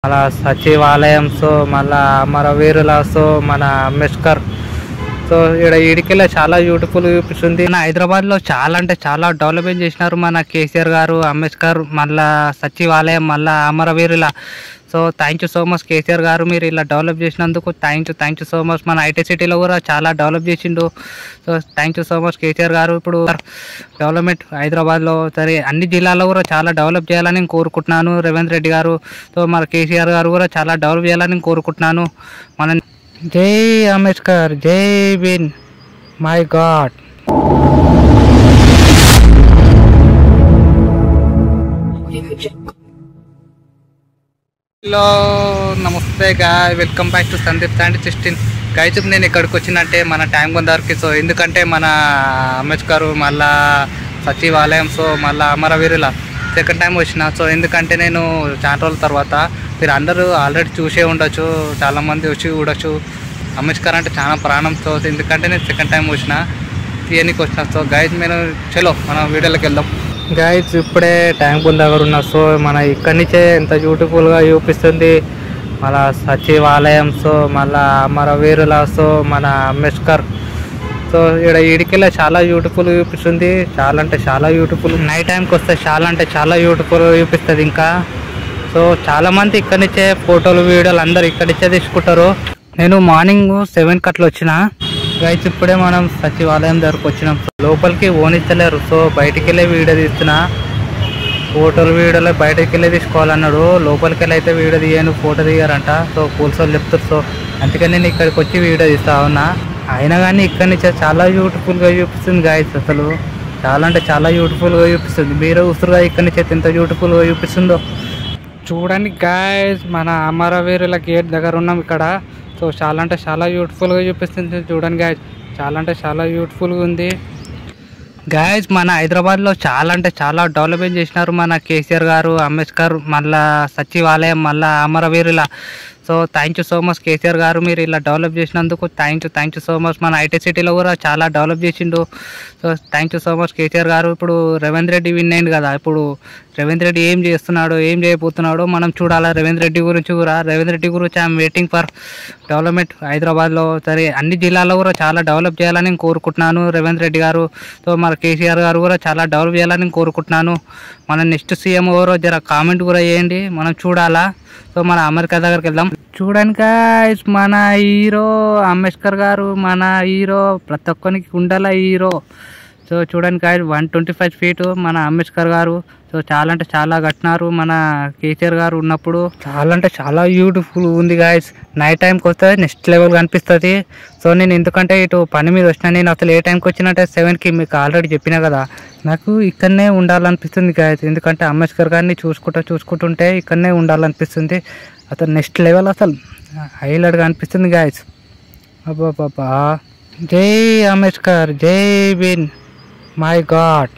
మళ్ళా సచివాలయం సో మళ్ళా అమరవీరుల సో మన అంబేద్కర్ సో ఇక్కడ ఈడికెళ్ళి చాలా బ్యూటిఫుల్ చూపిస్తుంది. మన హైదరాబాద్లో చాలా అంటే చాలా డెవలప్మెంట్ చేసినారు మన కేసీఆర్ గారు, అంబేద్కర్, మళ్ళా సచివాలయం, మళ్ళా అమరవీరుల. So thank you so much KCR గారు, మీరు ఇలా డెవలప్ చేసినందుకు థ్యాంక్ యూ సో మచ్. మన ఐటీ సిటీలో కూడా చాలా డెవలప్ చేసిండు. So thank you so much KCR గారు. ఇప్పుడు డెవలప్మెంట్ హైదరాబాద్లో సరే అన్ని జిల్లాల్లో కూడా చాలా డెవలప్ చేయాలని నేను కోరుకుంటున్నాను రేవంత్ రెడ్డి గారు. సో మన కేసీఆర్ గారు కూడా చాలా డెవలప్ చేయాలని నేను కోరుకుంటున్నాను. మన జై అంబేద్కర్, జై భీమ్, మై గాడ్. హలో నమస్తే guy, welcome back to Sandeep and 16 guys. నేను ఇక్కడికి వచ్చినట్టే మన ట్యాంక్ బందర్కి. సో ఎందుకంటే మన అంబేద్కర్, మళ్ళా సచివాలయం, సో మళ్ళీ అమరవీరుల సెకండ్ టైం వచ్చిన. సో ఎందుకంటే నేను చాలా రోజుల తర్వాత, మీరు అందరూ ఆల్రెడీ చూసే ఉండొచ్చు, చాలామంది వచ్చి చూడొచ్చు. అంబేద్కర్ అంటే చాలా ప్రాణం. సో ఎందుకంటే నేను సెకండ్ టైం వచ్చిన, తీయనికి వచ్చిన. సో గైజ్ నేను చలో మన వీడియోలోకి వెళ్దాం. గైజ్ ఇప్పుడే ట్యాంక్ బండ్ దగ్గర ఉన్నా. సో మన ఇక్కడి నుంచే ఎంత బ్యూటిఫుల్గా చూపిస్తుంది మన సచివాలయం, సో మళ్ళా అమరవీరుల, సో మన అంబేద్కర్. సో ఇక్కడ ఈడికెళ్ళి చాలా బ్యూటిఫుల్ చూపిస్తుంది, చాలా అంటే చాలా బ్యూటిఫుల్. నైట్ టైంకి వస్తే చాలా అంటే చాలా బ్యూటిఫుల్ చూపిస్తుంది. ఇంకా సో చాలామంది ఇక్కడి నుంచే ఫోటోలు వీడియోలు అందరు ఇక్కడి నుంచే తీసుకుంటారు. నేను మార్నింగ్ 7 అట్లా వచ్చిన గైస్. ఇప్పుడే మనం సచివాలయం దగ్గరకు వచ్చినాం. లోపలికి ఓనిస్తలేరు. సో బయటికి వెళ్ళే వీడియో తీస్తున్నా. ఫోటోలు వీడియోలో బయటకు వెళ్ళి తీసుకోవాలన్నాడు, లోపలికి వెళ్ళి అయితే వీడియో తీయను, ఫోటో తీయారంట. సో పోలీసు వాళ్ళు చెప్తారు. సో అందుకని నేను ఇక్కడికి వచ్చి వీడియో తీస్తా ఉన్నా. అయినా కానీ ఇక్కడి నుంచి చాలా బ్యూటిఫుల్గా చూపిస్తుంది గాయస్. అసలు చాలా అంటే చాలా బ్యూటిఫుల్గా చూపిస్తుంది. మీరు ఉసురుగా ఇక్కడి నుంచి అయితే ఎంత బ్యూటిఫుల్గా చూపిస్తుందో చూడండి గాయస్. మన అమరవీరుల గేట్ దగ్గర ఉన్నాం ఇక్కడ. సో చాలా అంటే చాలా బ్యూటిఫుల్గా చూపిస్తుంది చూడండి గాయస్. చాలా అంటే చాలా బ్యూటిఫుల్గా ఉంది గాయస్. మన హైదరాబాద్లో చాలా అంటే చాలా డెవలప్మెంట్ చేసినారు మన కేసీఆర్ గారు, అంబేద్కర్, మళ్ళా సచివాలయం, మళ్ళా అమరవీరుల. So thank you so much KCR గారు, మీరు ఇలా డెవలప్ చేసినందుకు థ్యాంక్ యూ సో మచ్. మన ఐటీ సిటీలో కూడా చాలా డెవలప్ చేసిండు. So thank you so much KCR గారు. ఇప్పుడు రేవంత్ రెడ్డి విన్ అయింది కదా, ఇప్పుడు రేవంత్ రెడ్డి ఏం చేస్తున్నాడో ఏం చేయబోతున్నాడో మనం చూడాలా. రేవంత్ రెడ్డి గురించి కూడా, రేవంత్ రెడ్డి గురించి ఐఎమ్ వెయిటింగ్ ఫర్ డెవలప్మెంట్ హైదరాబాద్లో సరే అన్ని జిల్లాల్లో కూడా చాలా డెవలప్ చేయాలని నేను కోరుకుంటున్నాను రేవంత్ రెడ్డి గారు. సో మన కేసీఆర్ గారు కూడా చాలా డెవలప్ చేయాలని నేను కోరుకుంటున్నాను. మన నెక్స్ట్ సీఎం ఎవరో జర కామెంట్ కూడా చేయండి, మనం చూడాలా. సో మన అమెరికా దగ్గరికి వెళ్దాం. చూడండి గాయ్స్, మన హీరో అంబేద్కర్ గారు, మన హీరో, ప్రతి ఒక్కరికి ఉండాల హీరో. సో చూడండి గాయ్స్, 125 ఫీట్ మన అంబేద్కర్ గారు. సో చాలా అంటే చాలా కట్టినారు మన కేసీఆర్ గారు ఉన్నప్పుడు. చాలా అంటే చాలా బ్యూటిఫుల్ ఉంది గాయస్. నైట్ టైంకి వస్తే నెక్స్ట్ లెవెల్ కనిపిస్తుంది. సో నేను ఎందుకంటే ఇటు పని మీద వచ్చిన, నేను అసలు ఏ టైంకి వచ్చినట్టే 7కి మీకు ఆల్రెడీ చెప్పినా కదా. నాకు ఇక్కడనే ఉండాలనిపిస్తుంది గాయస్. ఎందుకంటే అంబేద్కర్ గారిని చూసుకుంటుంటే ఇక్కడనే ఉండాలనిపిస్తుంది. అసలు నెక్స్ట్ లెవెల్ అసలు హైలైట్గా అనిపిస్తుంది గాయస్. అబ్బాబ్బా, జై అంబేద్కర్, జై భీమ్, మై గాడ్.